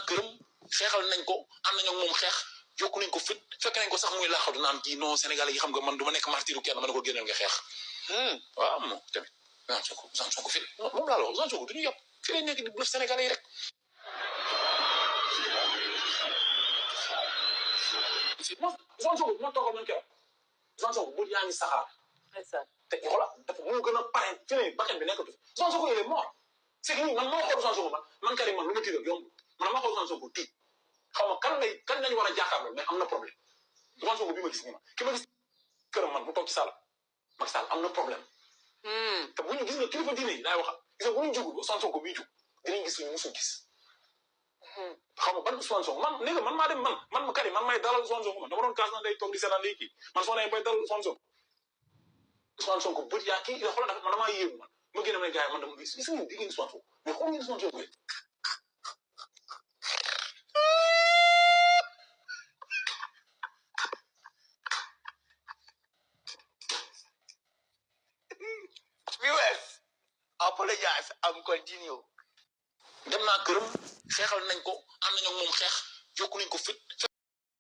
këram xeexal nañ ko am nañ ak moom xeex yokku nañ ko fit fekk nañ ko sax muy laaxatu naan kii non Sénégalais yi xam nga man du ma nekk martiru kenn ma ne ko génneel nga xeex. waaw moom tamit Ousmane Sonko fi moom laa la wax Ousmane Sonko du ñu yàpp fi lañ nekk di bluff Sénégalais yi rek. Ousmane Sonko bu ma toogal man keroog Ousmane Sonko bu yaa ngi saxaar. te xoolal dafa moo gën a pare fi ne bakkan bi nekkatu Ousmane Sonko il est mort c'est que man maa xool Ousmane Sonko man Karim man lu ma tiital yomb man maa xool Ousmane Sonko tiit xaw ma kan lañu war a jàkkaarloo mais am na problème Ousmane Sonko bi ma gis nii ma ki ma gis këram man bu toog ci Sall Macky Sall am na problème. te bu ñu gis nga kilifa diine yi laay wax gis nga bu ñu jugul Ousmane Sonko biy jug dinañ gis suñu musul gis. xam nga ban Ousmane Sonko man maa dem man Karim man may dalal Ousmane Sonko man dama doon kaas na day toog di seetaan léegi kii man soo nee bay dalal Ousmane Sonko. Ousmane Sonko bët yaa kii xoolal dafa man damaa yéemu man ma génne may gars yi man dama gis ngeen di ngeen Ousmane Sonko mais xool ngeen Ousmane Sonko yi. viewers apologize am continue. dem naa këram xeexal nañ ko am nañ ak moom xeex yokku nañ ko fit.